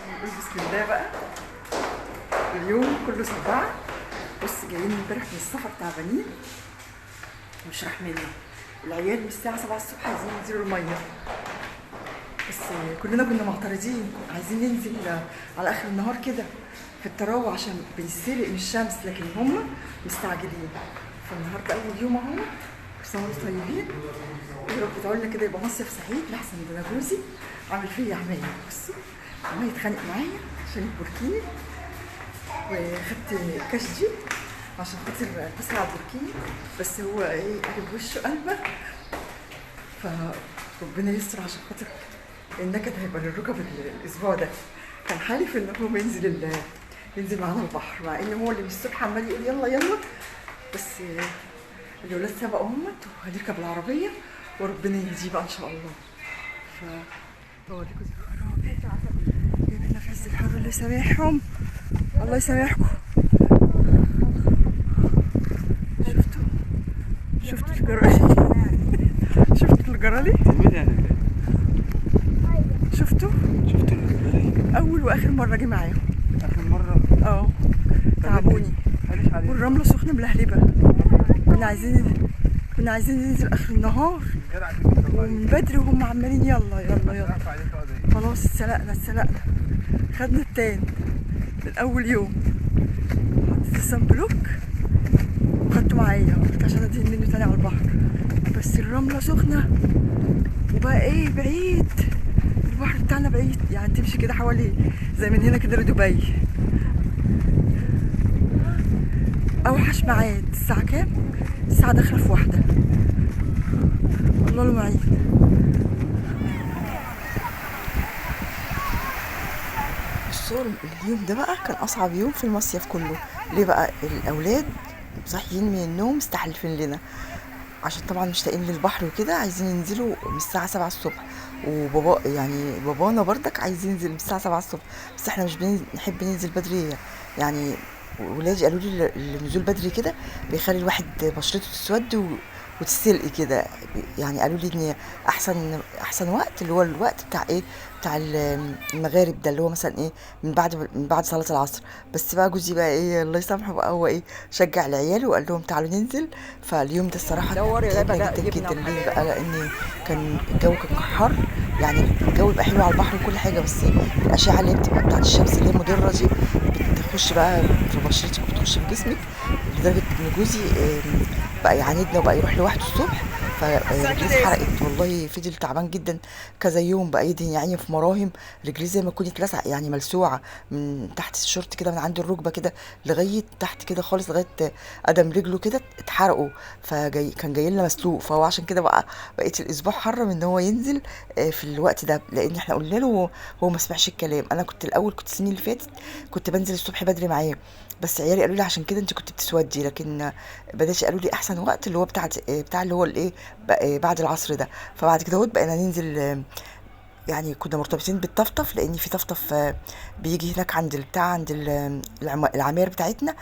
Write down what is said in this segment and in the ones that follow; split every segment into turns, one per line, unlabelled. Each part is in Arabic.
نقول بسم الله بقى. اليوم كله صباح. بص جايين امبارح من السفر تعبانين مش راح مني. العيال من الساعة 7 الصبح عايزين ينزلوا المية، بس كلنا كنا معترضين، عايزين ننزل على آخر النهار كده في التراوة عشان بنسلق من الشمس، لكن هم مستعجلين. فالنهارده أول يوم أهو، كل سنة وانتم طيبين. يا رب ادعوا لنا كده يبقى مصيف سعيد، لأحسن ده أنا جوزي عامل فيا عمايل. بصوا عمال يتخانق معايا عشان البوركيني، وخدت كاش جي عشان خاطر البسها على البوركيني، بس هو ايه قلب وشه قلبه، فربنا يستر عشان خاطر النكد هيبقى للركب الاسبوع ده. كان حالف ان هو ينزل معانا البحر، مع ان هو اللي من الصبح عمال يقول يلا يلا، بس الولاد سبقوا همت وهنركب العربيه وربنا يهديه بقى ان شاء الله. بوريكم جايبيننا في عز الحر، الله يسامحهم، الله يسامحكم. شفتوا الجرالي؟ شفتوا الجرالي؟ شفتوا الجرالي اول واخر مره جه معاهم.
اخر مره
تعبوني، والرمله سخنه ملهلبه. كنا عايزين ننزل اخر النهار ومن بدري، وهم عمالين يلا يلا يلا. خلاص اتسلقنا خدنا التاني من اول يوم. حطيت السان بلوك وخدته معايا، قلت عشان ادهن منه تاني على البحر، بس الرمله سخنه وبقى ايه بعيد. البحر بتاعنا بعيد، يعني تمشي كده حوالي زي من هنا كده لدبي. اوحش ميعاد الساعه كام؟ الساعه داخله في 1. الله المعين. الصور اليوم ده بقى كان اصعب يوم في المصيف كله. ليه بقى؟ الاولاد صاحيين من النوم مستحلفين لنا، عشان طبعا مشتاقين للبحر وكده، عايزين ينزلوا من الساعه 7 الصبح. وبابا يعني بابانا بردك عايز ينزل من الساعه 7 الصبح، بس احنا مش بنحب ننزل بدري يعني. ولادي قالوا لي النزول بدري كده بيخلي الواحد بشرته تسود وتسلقي كده. يعني قالوا لي ان احسن وقت اللي هو الوقت بتاع ايه، بتاع المغارب ده، اللي هو مثلا ايه من بعد صلاه العصر. بس بقى جوزي بقى ايه الله يسامحه بقى، هو ايه شجع العيال وقال لهم تعالوا ننزل. فاليوم ده الصراحه تعبنا جدا جدا. ليه بقى؟ لان كان الجو كان حر، يعني الجو يبقى حلو على البحر وكل حاجه، بس الاشعه اللي بتبقى بتاعت الشمس اللي هي مضره دي بتخش بقى في بشرتك وبتخش في جسمك، لدرجه ان جوزي بقى يعاندنا وبقى يروح لوحده الصبح. فرجليه اتحرقت والله، فضل تعبان جدا كذا يوم، بقى يدهن يعني في مراهم. رجليه زي ما تكون اتلسع، يعني ملسوعه من تحت الشورت كده، من عند الركبه كده لغايه تحت كده خالص، لغايه قدم رجله كده اتحرقوا. كان جاي لنا مسلوق. فهو عشان كده بقيت الاسبوع حرم ان هو ينزل في الوقت ده، لان احنا قلنا له هو ما سمعش الكلام. انا كنت الاول، كنت السنين اللي فاتت كنت بنزل الصبح بدري معاه، بس عيالي قالوا لي عشان كده انت كنت بتسودي، لكن بدأت قالوا لي احسن وقت اللي هو بتاع اللي هو الايه بعد العصر ده. فبعد كده بقينا ننزل. يعني كنا مرتبطين بالطفطف، لان في طفطف بيجي هناك عند البتاع، عند العماير بتاعتنا.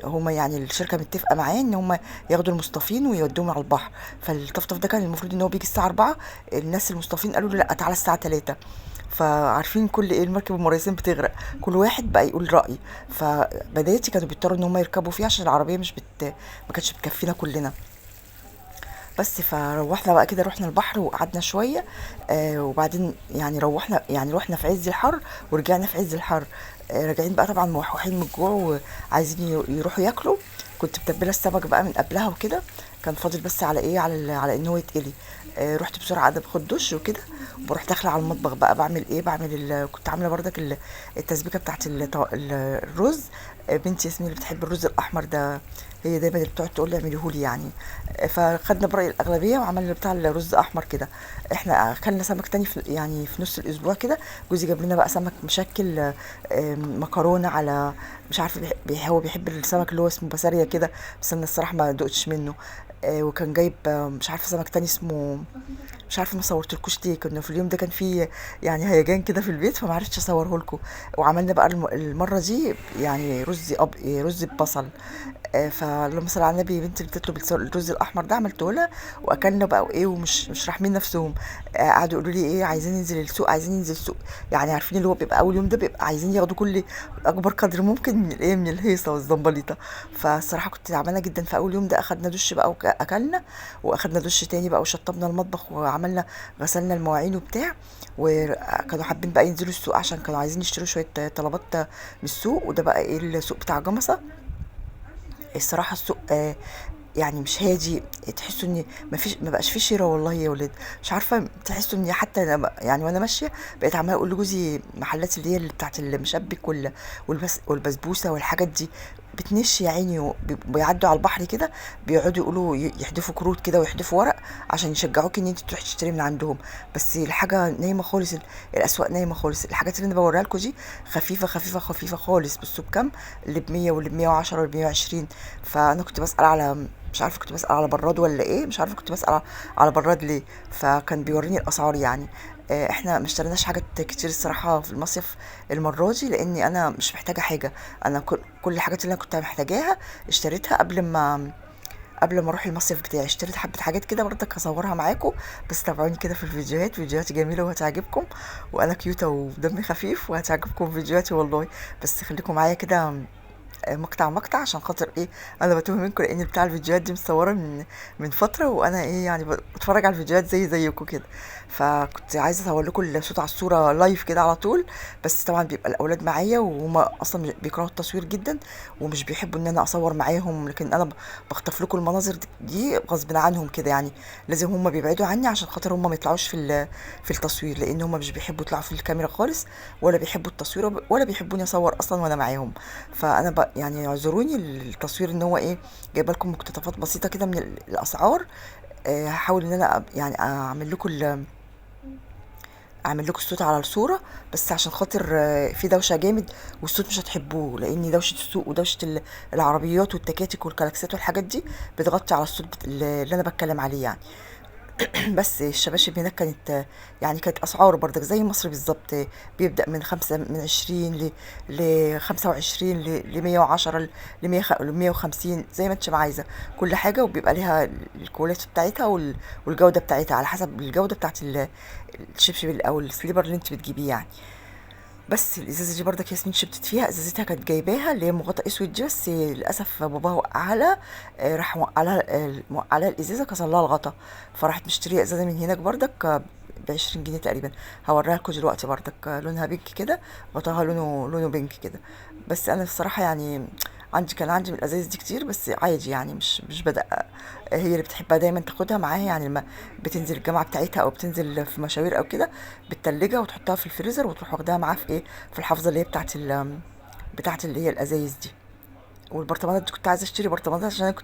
هما يعني الشركه متفقه معاه ان هما ياخدوا المصطفين ويودوهم على البحر. فالطفطف ده كان المفروض ان هو بيجي الساعه 4، الناس المصطفين قالوا له لا تعالى الساعه 3. فعارفين كل ايه المركب المريسين بتغرق، كل واحد بقى يقول رأي. فبدايتي كانوا بيضطروا ان هم يركبوا فيه عشان العربيه ما كانتش بتكفينا كلنا. بس فروحنا بقى كده، رحنا البحر وقعدنا شويه. وبعدين يعني رحنا في عز الحر ورجعنا في عز الحر. راجعين بقى طبعا موحوحين من الجوع وعايزين يروحوا ياكلوا. كنت متبله السمك بقى من قبلها وكده، كان فاضل بس على ايه، على ان هو يتقلي. رحت بسرعه قاعده باخد دش وكده، وبروح داخله على المطبخ بقى بعمل ايه، كنت عامله بردك التسبيكه بتاعت الرز. بنتي ياسمين اللي بتحب الرز الاحمر ده، هي دايما اللي بتقعد تقول لي اعمليهولي يعني. فخدنا برأي الأغلبية وعملنا بتاع الرز أحمر كده. احنا أكلنا سمك تاني يعني في نص الأسبوع كده، جوزي جاب لنا بقى سمك مشكل، مكرونة على مش عارفة هو بيحب السمك اللي هو اسمه بسارية كده، بس أنا الصراحة ما دقتش منه. وكان جايب مش عارفه سمك تاني اسمه، مش عارفه ما صورتلكوش ليه، كنا في اليوم ده كان في يعني هيجان كده في البيت فما عرفتش اصوره لكم. وعملنا بقى المره دي يعني رز ببصل. فلما صلى على النبي بنتي اللي بتطلب الرز الاحمر ده عملته لها، واكلنا بقى وايه، ومش مش راحمين نفسهم. قعدوا يقولوا لي ايه، عايزين ننزل السوق، عايزين ننزل السوق. يعني عارفين اللي هو بيبقى اول يوم ده بيبقى عايزين ياخدوا كل اكبر قدر ممكن من الايه، من الهيصه والزنبليطه. فالصراحه كنت تعبانه جدا في اول يوم ده. اخدنا دش بقى واكلنا، واخدنا دش تاني بقى وشطبنا المطبخ وعملنا غسلنا المواعين وبتاع. وكانوا حابين بقى ينزلوا السوق عشان كانوا عايزين يشتروا شويه طلبات من السوق. وده بقى ايه السوق بتاع جمصة. الصراحة السوق يعني مش هادي، تحسوا ان ما بقاش فيه شراء والله يا ولاد. مش عارفه، تحسوا اني حتى يعني وانا ماشيه بقيت عماله اقول لجوزي محلات اللي هي اللي بتاعت المشبك والبسبوسه والحاجات دي بتنش يا عيني، وبيعدوا على البحر كده بيقعدوا يقولوا يحدفوا كروت كده ويحدفوا ورق عشان يشجعوك ان انت تروحي تشتري من عندهم. بس الحاجه نايمه خالص، الاسواق نايمه خالص. الحاجات اللي انا بوريها لكم دي خفيفه خفيفه خفيفه خالص. بصوا بكام، اللي ب100 واللي ب110 واللي ب120. فانا كنت بسال على، مش عارفه كنت بسال على براد ولا ايه، مش عارفه كنت بسال على براد ليه. فكان بيوريني الاسعار يعني. احنا ما اشتريناش حاجات كتير الصراحه في المصيف المره دي، لاني انا مش محتاجه حاجه. انا كل الحاجات اللي انا كنت محتاجاها اشتريتها قبل ما اروح المصيف بتاعي. اشتريت حبه حاجات كده برضك هصورها معاكم، بس تابعوني كده في الفيديوهات، فيديوهاتي جميله وهتعجبكم، وانا كيوته ودمي خفيف وهتعجبكم فيديوهاتي والله. بس خليكم معايا كده مقطع مقطع عشان خاطر ايه، انا بتوه منكم لان بتاع الفيديوهات دي مصوره من فتره، وانا ايه يعني بتفرج على الفيديوهات زيكم كده. فكنت عايزه اصور لكم الصوت على الصوره لايف كده على طول. بس طبعا بيبقى الاولاد معايا وهم اصلا بيكرهوا التصوير جدا، ومش بيحبوا ان انا اصور معاهم. لكن انا بخطف لكم المناظر دي غصب عنهم كده يعني. لازم هم بيبعدوا عني عشان خاطر هم ما يطلعوش في التصوير، لان هم مش بيحبوا يطلعوا في الكاميرا خالص، ولا بيحبوا التصوير، ولا بيحبوني اصور اصلا وانا معاهم. فانا يعني اعذروني التصوير ان هو ايه، جايبه لكم مقتطفات بسيطه كده من الاسعار. هحاول ان انا يعني اعمل لكم الصوت على الصوره، بس عشان خاطر في دوشه جامد والصوت مش هتحبوه، لان دوشه السوق ودوشه العربيات والتكاتك والكلاكسات والحاجات دي بتغطي على الصوت اللي انا بتكلم عليه يعني. بس الشباشب هناك كانت يعني كانت اسعار برضك زي مصر بالظبط. بيبدأ من 20 ل25 ل110 ل150 زي ما انت ما عايزة كل حاجة. وبيبقى ليها الكواليتي بتاعتها والجودة بتاعتها على حسب الجودة بتاعت الشبشب او السليبر اللي انت بتجيبيه يعني. بس الازازه دي برضك ياسمين شبتت فيها، ازازتها كانت جايباها اللي هي مغطى اسود دي، بس للاسف باباها وقعها لها. راح موقع لها الازازه، كسر لها الغطا. فراحت مشتريه ازازه من هناك برضك ب20 جنيه تقريبا. هوريها لكم دلوقتي برضك لونها بينك كده، غطاها لونه بينك كده. بس انا الصراحه يعني كان عندي من الازايز دي كتير، بس عادي يعني مش بدأ. هي اللي بتحبها دايما تاخدها معاها يعني لما بتنزل الجامعه بتاعتها او بتنزل في مشاوير او كده، بتتلجها وتحطها في الفريزر وتروح واخداها معاها في ايه، في الحافظه اللي هي بتاعت اللي هي الازايز دي. والبرطمانات دي كنت عايزه اشتري برطمانات، عشان انا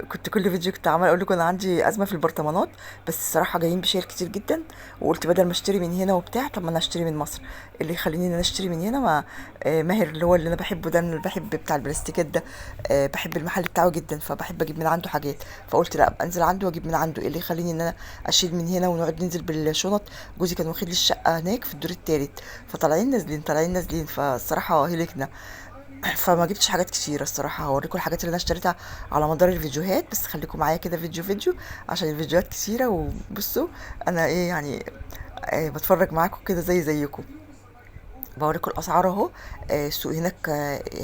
كنت كل فيديو كنت عماله اقول لكم انا عندي ازمه في البرطمانات. بس الصراحه جايين بشيل كتير جدا، وقلت بدل ما اشتري من هنا وبتاع، طب ما انا اشتري من مصر. اللي يخليني ان انا اشتري من هنا ما ماهر اللي هو اللي انا بحبه ده، اللي بحب بتاع البلاستيكات ده. بحب المحل بتاعه جدا، فبحب اجيب من عنده حاجات. فقلت لا، أبقى انزل عنده واجيب من عنده. إيه اللي يخليني ان انا اشيل من هنا ونقعد ننزل بالشنط. جوزي كان واخد لي الشقه هناك في الدور التالت، فطالعين نازلين طالعين نازلين، فالصراحه هلكنا. فما جبتش حاجات كتيرة الصراحة. هوريكم الحاجات اللي انا اشتريتها على مدار الفيديوهات، بس خليكم معايا كده فيديو عشان الفيديوهات كتيرة. وبصوا انا ايه يعني بتفرج معاكم كده زيكم. بوريكم الاسعار اهو. السوق هناك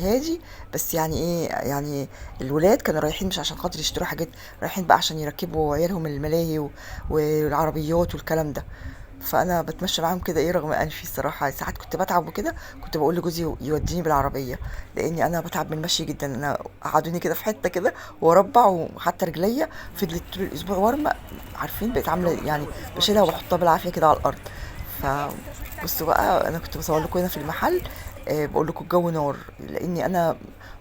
هادي، بس يعني ايه يعني الولاد كانوا رايحين مش عشان خاطر يشتروا حاجات، رايحين بقى عشان يركبوا عيالهم الملاهي والعربيات والكلام ده. فانا بتمشى معاهم كده ايه، رغم انفي الصراحه ساعات كنت بتعب وكده، كنت بقول لجوزي يوديني بالعربيه، لاني انا بتعب من المشي جدا. انا قعدوني كده في حته كده واربع، وحتى رجليا فضلت طول الاسبوع ورمه. عارفين بقيت عامله يعني بشيلها وبحطها بالعافيه كده على الارض. ف بصوا بقى، انا كنت بصور لكم هنا في المحل. بقول لكم الجو نار، لاني انا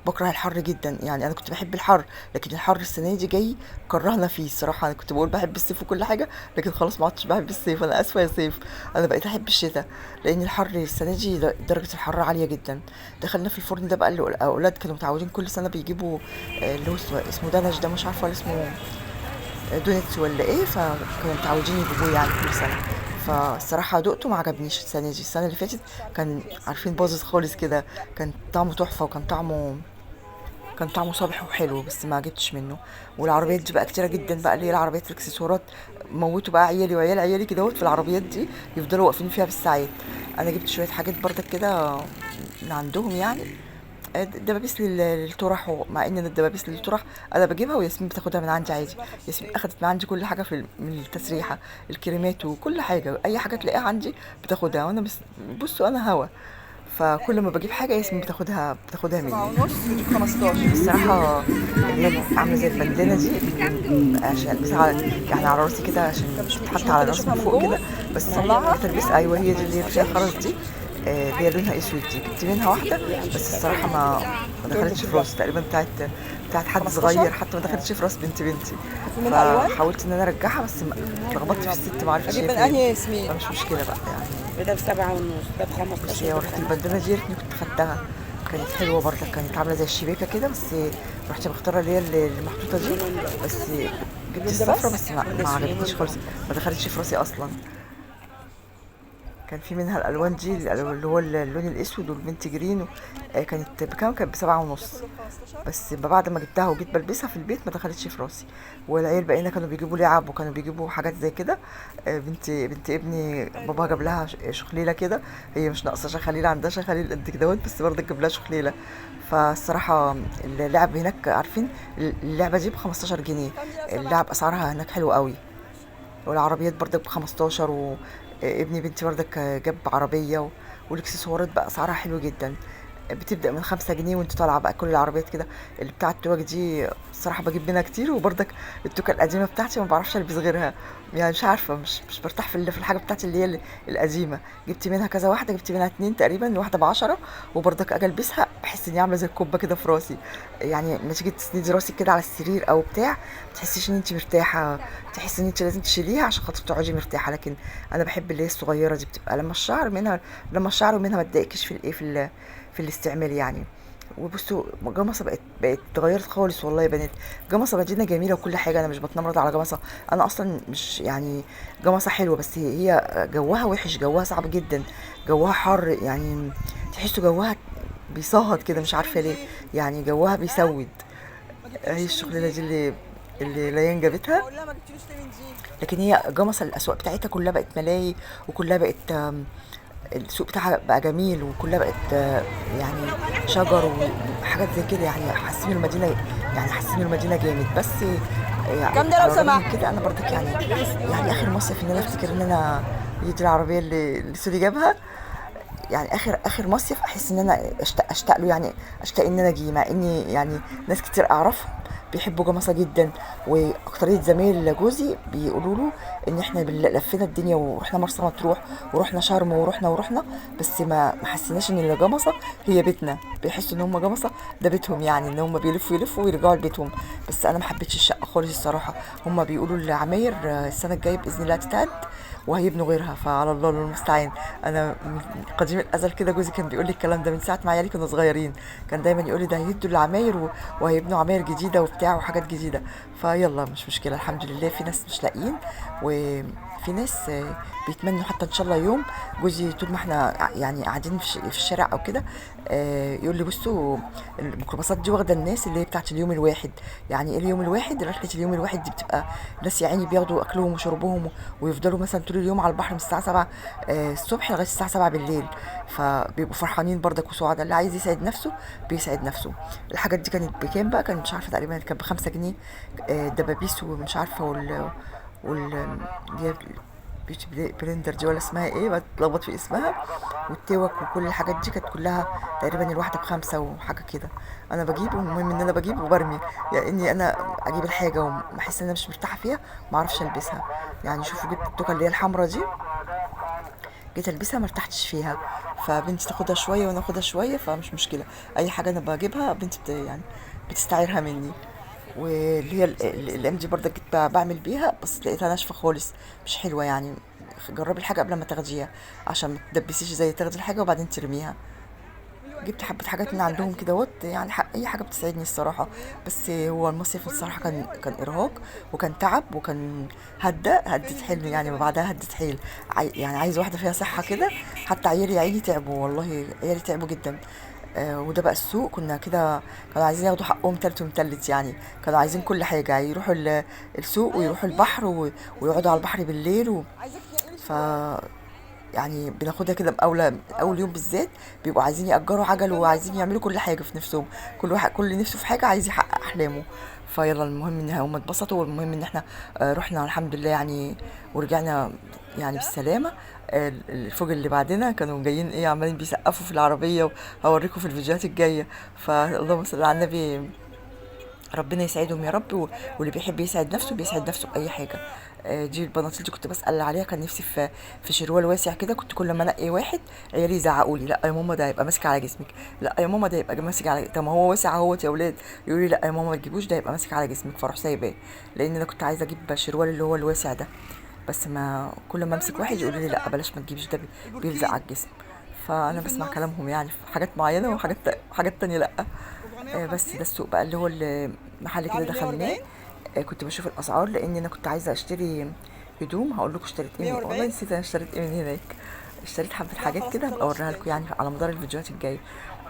بكره الحر جدا. يعني انا كنت بحب الحر، لكن الحر السنه دي جاي كرهنا فيه الصراحه. انا كنت بقول بحب الصيف وكل حاجه، لكن خلاص ما عدتش بحب الصيف. انا اسفه يا صيف، انا بقيت احب الشتاء، لان الحر السنه دي درجه الحراره عاليه جدا. دخلنا في الفرن ده بقى، اللي الاولاد كانوا متعودين كل سنه بيجيبوا اللي هو اسمه دنش ده، مش عارفه ولا اسمه دونتس ولا ايه، فكانوا متعودين يجيبوه يعني كل سنه. فالصراحه دقته ما عجبنيش السنه دي. السنه اللي فاتت كان عارفين باظظ خالص كده، كان طعمه تحفه، وكان طعمه صابح وحلو، بس ما جبتش منه. والعربيات دي بقى كتيره جدا بقى، اللي هي العربيات الاكسسوارات، موتوا بقى عيالي وعيال عيالي كده في العربيات دي، يفضلوا واقفين فيها بالساعات. انا جبت شويه حاجات بردك كده من عندهم يعني، دبابيس للطرح، مع ان الدبابيس للطرح انا بجيبها وياسمين بتاخدها من عندي عادي. ياسمين اخدت من عندي كل حاجه من التسريحه، الكريمات وكل حاجه، اي حاجه تلاقيها عندي بتاخدها. وانا بس بصوا انا هوا، فكل ما بجيب حاجه ياسمين بتاخدها مني. 7.5 الصراحه، اللي هي عامله زي البندانه دي، عشان البسها على يعني على راسي كده، عشان تتحط على راسي من فوق كده، بس بتلبس. ايوه هي دي اللي هي فيها خرز دي، اللي هي لونها اسود دي. جبت منها واحده، بس الصراحه ما دخلتش في راسي تقريبا، بتاعت حد صغير حتى، ما دخلتش في راس بنتي. فحاولت ان انا ارجعها، بس اتلخبطت في الست، ما عرفتش هي فين، فمش مشكله بقى يعني.
ده ب7.5، ده
بس
ب15،
هي
ده
وريحة البندانة دي ريتني كنت خدتها، كانت حلوة برضه، كانت عاملة زي الشباكة كده، بس رحت مختارة اللي هي المحطوطة دي. بس جبت الصفرة، بس ما عجبتنيش خالص، ما دخلتش في راسي أصلا. كان في منها الالوان دي، اللي هو اللون الاسود والمنت جرين كانت بكام؟ كانت ب7.5. بس بعد ما جبتها وجيت بلبسها في البيت ما دخلتش في راسي. والعيال بقينا كانوا بيجيبوا لعب، وكانوا بيجيبوا حاجات زي كده. بنت ابني بابا جاب لها شخليله كده، هي مش ناقصه شخاليل، عندها شخاليل قد كده، بس برضه جاب لها شخليله. فالصراحه اللعب هناك، عارفين اللعبه دي ب15 جنيه. اللعب اسعارها هناك حلوه قوي. والعربيات برضك ب15، وابني بنتي برضك جاب عربية والاكسسوارات بقى اسعارها حلو جدا، بتبدأ من 5 جنيه وانت طالعة بقى. كل العربيات كده، اللي بتاعة التوك دي الصراحة بجيب منها كتير. وبرضك التوكة القديمة بتاعتي ما بعرفش البس غيرها، يعني مش عارفة، مش برتاح في الحاجة بتاعتي اللي هي القديمة. جبت منها كذا واحدة، جبت منها 2 تقريبا، الواحدة ب10. وبرضك اجي البسها بحس اني عاملة زي الكوبا كده في راسي، يعني لما تيجي تسندي راسك كده على السرير او بتاع، تحسيش ان انت مرتاحة، تحسي ان انت لازم تشيليها عشان خاطر تقعدي مرتاحة. لكن انا بحب اللي هي الصغيرة دي، بتبقى لما الشعر منها ما تضايقكش في الايه في الاستعمال يعني. وبصوا جمصة بقت اتغيرت خالص والله يا بنات. جمصة مدينة جميلة وكل حاجة، أنا مش بتنمرض على جمصة، أنا أصلا مش يعني. جمصة حلوة، بس هي جوها وحش، جوها صعب جدا، جوها حر يعني، تحسوا جوها بيصهد كده، مش عارفة ليه، يعني جوها بيسود. هي الشغلانة دي اللي ليان جابتها. لكن هي جمصة الأسواق بتاعتها كلها بقت ملاهي، وكلها بقت السوق بتاعها بقى جميل، وكلها بقت يعني شجر وحاجات زي كده، يعني حاسين المدينه جامد. بس يعني
كام ده لو
على الرغم من
سمحت؟
كده انا برضك يعني اخر مصيف ان انا افتكر ان انا هي دي العربيه اللي سوري جابها. يعني اخر مصيف احس ان انا اشتاق له، يعني اشتاق ان انا اجي، مع اني يعني ناس كتير اعرفهم بيحبوا جمصة جدا. واكترية زمايل جوزي بيقولوا له ان احنا لفينا الدنيا، ورحنا مرسى مطروح، ورحنا شرم، ورحنا، بس ما حسيناش ان جمصة هي بيتنا. بيحسوا ان هم جمصة ده بيتهم، يعني ان هم بيلفوا ويرجعوا لبيتهم. بس انا ما حبيتش الشقة خالص الصراحة. هم بيقولوا العماير السنة الجاية باذن الله تتعد، وهيبنوا غيرها، فعلى الله المستعان. انا من قديم الازل كده جوزي كان بيقول لي الكلام ده من ساعه ما عيالي كانوا صغيرين، كان دايما يقول لي ده هيدوا العماير وهيبنوا عماير جديده وبتاع وحاجات جديده. فيلا مش مشكله، الحمد لله في ناس مش لاقيين، وفي ناس بيتمنوا حتى ان شاء الله يوم. جوزي طول ما احنا يعني قاعدين في الشارع او كده، يقول لي بصوا الميكروباصات دي واخده الناس اللي هي بتاعت اليوم الواحد. يعني ايه اليوم الواحد؟ رحله اليوم الواحد دي بتبقى ناس يا عيني بياخدوا اكلهم وشربهم، ويفضلوا مثلا طول اليوم على البحر من الساعه 7 الصبح لغايه الساعه 7 بالليل. فبيبقوا فرحانين برضك وسعداء، اللي عايز يسعد نفسه بيسعد نفسه. الحاجات دي كانت بكام بقى؟ كانت مش عارفه، تقريبا كانت ب5 جنيه. دبابيس ومش عارفه وال اللي هي بيوتي بلندر دي، ولا اسمها ايه، بتلخبط في اسمها، والتوك وكل الحاجات دي كانت كلها تقريبا الواحده ب5 وحاجه كده. انا بجيب، المهم ان انا بجيب وبرمي، يعني اني انا اجيب الحاجه وبحس ان انا مش مرتاحه فيها ما اعرفش البسها. يعني شوفوا جبت التوكه اللي هي الحمرا دي، جيت البسها ما ارتحتش فيها، فبنتي تاخدها شويه وانا اخدها شويه، فمش مشكله. اي حاجه انا بجيبها بنتي يعني بتستعيرها مني. واللي هي الايام دي برضه جيت بعمل بيها، بس لقيتها ناشفه خالص، مش حلوه يعني. جربي الحاجه قبل ما تاخديها، عشان ما تدبسيش زي تاخدي الحاجه وبعدين ترميها. جبت حبة حاجات من عندهم كده يعني اي حاجة بتساعدني الصراحة. بس هو المصيف الصراحة كان ارهاق وكان تعب وكان هدت حيل يعني، وبعدها هدت حيل. يعني عايز واحدة فيها صحة كده. حتى عيالي يا عيني تعبوا، والله عيالي تعبوا جدا. وده بقى السوق كنا كده. كانوا عايزين ياخدوا حقهم تالت ومتلت يعني. كانوا عايزين كل حاجة، يروحوا السوق ويروحوا البحر ويقعدوا على البحر بالليل ف يعني بناخدها كده اول يوم بالذات. بيبقوا عايزين يأجروا عجل وعايزين يعملوا كل حاجة في نفسهم. كل واحد كل نفسه في حاجة عايز يحقق احلامه. فيلا المهم ان هم اتبسطوا، والمهم ان احنا رحنا الحمد لله يعني، ورجعنا يعني بالسلامة. الفوج اللي بعدنا كانوا جايين ايه عمالين بيسقفوا في العربية، وهوريكم في الفيديوهات الجاية. فاللهم صل على النبي، ربنا يسعدهم يا رب. واللي بيحب يسعد نفسه بيسعد نفسه بأي حاجة. دي البناطيل دي كنت بسأل عليها، كان نفسي في شروال واسع كده. كنت كل ما انقي واحد عيالي يزعقوا لي: لا يا ماما ده هيبقى ماسك على جسمك، لا يا ماما ده هيبقى ماسك على، طب ما هو واسع اهوت يا اولاد. يقولوا لي: لا يا ماما ما تجيبوش، ده هيبقى ماسك على جسمك. فاروح سايباه، لان انا كنت عايزه اجيب شروال اللي هو الواسع ده. بس ما كل ما امسك واحد يقولوا لي: لا بلاش ما تجيبش ده، بيلزق على الجسم. فانا بسمع كلامهم يعني في حاجات معينه، وحاجات تانية لا. بس ده السوق بقى اللي هو المحل كده دخلناه. كنت بشوف الاسعار، لان انا كنت عايزه اشتري هدوم. هقول لكم اشتريت ايه، والله نسيت انا اشتريت ايه من هناك. اشتريت حبه حاجات كده، هبقى اوريها لكم يعني على مدار الفيديوهات الجايه.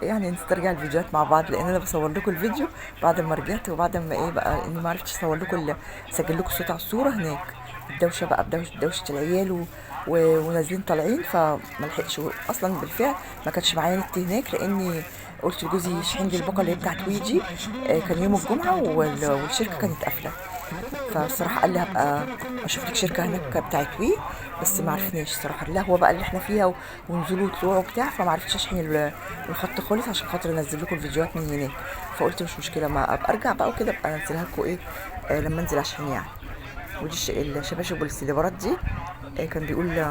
يعني نسترجع الفيديوهات مع بعض، لان انا بصور لكم الفيديو بعد ما رجعت، وبعد ما ايه بقى اني ما عرفتش اصور لكم اسجل لكم الصوت على الصوره هناك. الدوشه بقى بدوشه العيال ونازلين طالعين، فما لحقتش اصلا. بالفعل ما كانش معايا نت هناك، لاني قلت لجوزي يشحن لي الباقه اللي هي بتاعت ويجي. كان يوم الجمعه والشركه كانت قافله. فالصراحه قال لي هبقى اشوف لك شركه هناك بتاعت وي. بس ما عرفناش الصراحه القهوه بقى اللي احنا فيها، ونزول وطلوع وبتاع، فما عرفتش اشحن الخط خالص عشان خاطر انزل لكم الفيديوهات من هناك. فقلت مش مشكله، ما ابقى ارجع بقى وكده ابقى انزلها لكم ايه لما انزل اشحن يعني. ودي الشباشب والسليبرات دي. كان بيقول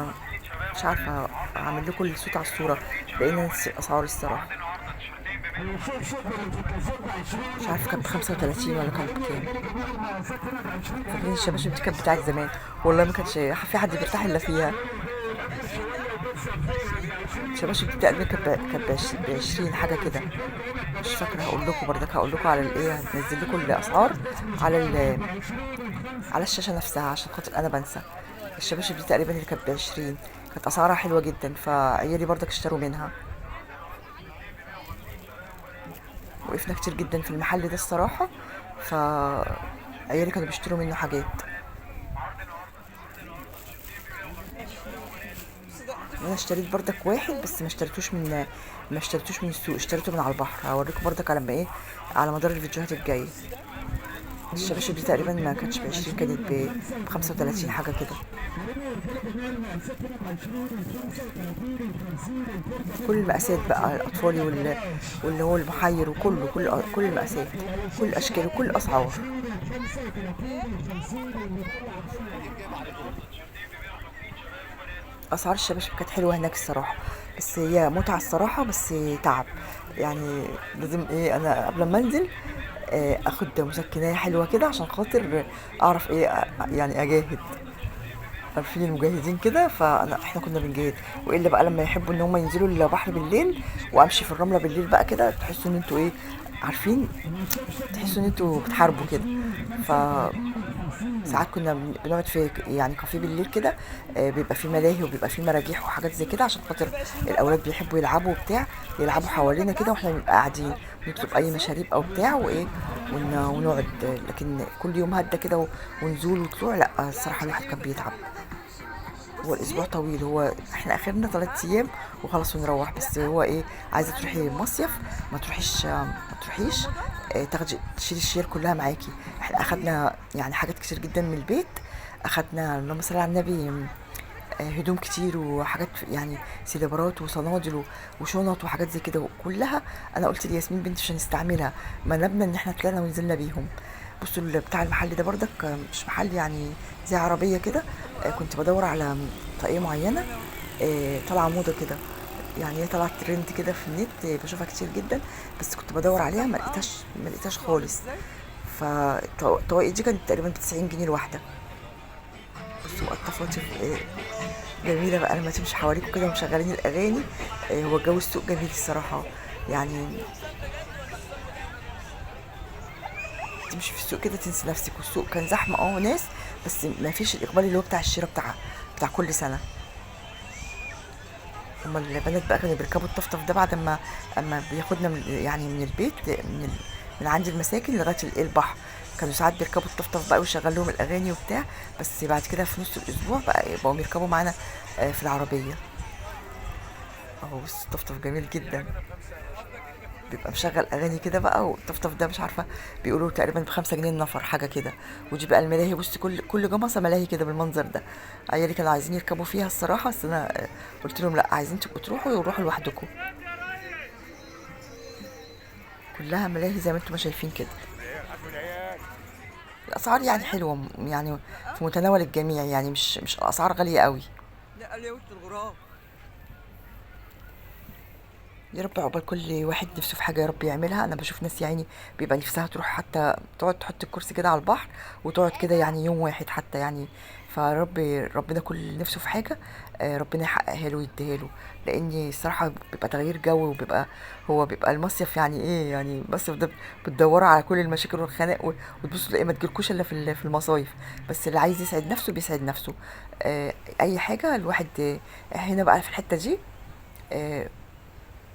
مش عارفه اعمل لكم الصوت على الصوره، لان انا نسيت الاسعار الصراحه. مش عارفه كانت ب35 ولا كانت بكام. فاكرين الشباشب دي كانت بتاعت زمان، والله ما كانش في حد بيرتاح الا فيها. الشباشب دي تقريبا كانت ب20 حاجه كده. مش فاكره، هقول لكم بردك، هقول لكم على الايه، هنزل لكم الاسعار على على الشاشه نفسها عشان خاطر انا بنسى. الشباشب دي تقريبا اللي كانت ب20، كانت اسعارها حلوه جدا، فعيالي بردك اشتروا منها. وقفنا كتير جدا في المحل ده الصراحه، فعيالي كانوا بيشتروا منه حاجات. انا اشتريت بردك واحد، بس ما اشتريتوش من السوق، اشتريته من على البحر. هوريكم بردك على ما ايه على مدار الفيديوهات الجايه. الشباشب دي تقريبا ما كانتش ب20، كانت ب35 حاجه كده. كل المقاسات بقى، الاطفالي واللي هو المحير، وكله كل المقاسات، كل الاشكال وكل الاسعار. اسعار الشباشب كانت حلوه هناك الصراحه، بس هي متعه الصراحه، بس تعب يعني. لازم ايه انا قبل ما انزل اخد مسكنه حلوه كده عشان خاطر اعرف ايه يعني اجاهد. عارفين المجاهدين كده، احنا كنا بنجاهد. والا بقى لما يحبوا ان هم ينزلوا البحر بالليل، وامشي في الرمله بالليل بقى كده، تحسوا ان انتوا ايه عارفين، تحسوا ان انتوا بتحاربوا كده. ف ساعات كنا بنقعد في يعني كافيه بالليل كده. بيبقى فيه ملاهي وبيبقى فيه مراجيح وحاجات زي كده، عشان خاطر الاولاد بيحبوا يلعبوا وبتاع، يلعبوا حوالينا كده، واحنا بنبقى قاعدين نطلب اي مشاريب او بتاع وايه ونقعد. لكن كل يوم هدا كده ونزول وطلوع، لا الصراحه الواحد كان بيتعب. هو الاسبوع طويل، هو احنا اخرنا 3 ايام وخلاص ونروح. بس هو ايه عايزه تروحي مصيف ما تروحيش تاخدي تشيلي الشير كلها معاكي. احنا اخدنا يعني حاجات كتير جدا من البيت. اخدنا اللهم صل على النبي هدوم كتير وحاجات يعني سيلبرات وصنادل وشنط وحاجات زي كده كلها. انا قلت لياسمين بنتي مش هنستعملها، ما نبنا ان احنا طلعنا ونزلنا بيهم. بصوا بتاع المحل ده بردك مش محل يعني، زي عربيه كده. كنت بدور على طاقية معينه طالعه موضه كده، يعني هي طلعت ترند كده في النت، بشوفها كتير جدا. بس كنت بدور عليها ما لقيتهاش خالص. فالطواقي دي كانت تقريبا ب90 جنيه الواحده. بصوا الطفاتف جميله بقى لما تمشي حواليكوا كده ومشغلين الاغاني. هو جو السوق جميل الصراحه. يعني تمشي في السوق كده تنسي نفسك، والسوق كان زحمه ناس، بس ما فيش الاقبال اللي هو بتاع الشراء بتاع كل سنه. هما البنات بقى كانوا بيركبوا الطفطف ده بعد ما اما بياخدنا من يعني من البيت، من عند المساكن لغايه البحر. كانوا ساعات بيركبوا الطفطف بقى ويشغل لهم الاغاني وبتاع، بس بعد كده في نص الاسبوع بقوا بيركبوا معانا في العربيه. اهو بص الطفطف جميل جدا، بيبقى مشغل اغاني كده بقى، والطفطف ده مش عارفه بيقولوا تقريبا ب5 جنيه النفر حاجه كده. ودي بقى الملاهي، بص كل جمصه ملاهي كده بالمنظر ده. عيالي كانوا عايزين يركبوا فيها الصراحه، بس انا قلت لهم لا، عايزين تبقوا تروحوا وروحوا لوحدكم. كلها ملاهي زي ما انتم ما شايفين كده. الاسعار يعني حلوه، يعني في متناول الجميع، يعني مش الاسعار غاليه قوي. لا قال لي وسط الغراب. يا رب عقبال كل واحد نفسه في حاجه يا رب يعملها. انا بشوف ناس يعني بيبقى نفسها تروح حتى تقعد تحط الكرسي كده على البحر وتقعد كده يعني يوم واحد حتى يعني. ربنا كل نفسه في حاجه ربنا يحققها له ويديها له. لان الصراحه بيبقى تغيير جو، بيبقى المصيف يعني ايه، يعني المصيف ده بتدوروا على كل المشاكل والخناق وتبصوا تلاقي ما تجيلكوش الا في المصايف. بس اللي عايز يسعد نفسه بيسعد نفسه. اي حاجه الواحد هنا بقى في الحته دي. آه،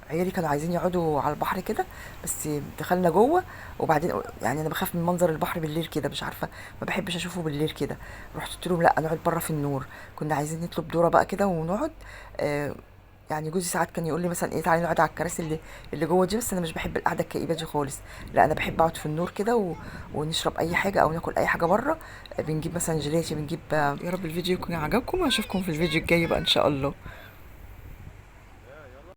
عيالي كانوا عايزين يقعدوا على البحر كده، بس دخلنا جوه. وبعدين يعني انا بخاف من منظر البحر بالليل كده، مش عارفه، ما بحبش اشوفه بالليل كده. رحت قلت لهم لا نقعد بره في النور. كنا عايزين نطلب دوره بقى كده ونقعد. آه يعني جوزي ساعات كان يقول لي مثلا ايه تعالي نقعد على الكراسي اللي جوه دي، بس انا مش بحب القعده الكئيبه دي خالص. لا انا بحب اقعد في النور كده ونشرب اي حاجه او ناكل اي حاجه بره. بنجيب مثلا جيلاتي، بنجيب يا رب الفيديو يكون عجبكم، واشوفكم في الفيديو الجاي بقى ان شاء الله.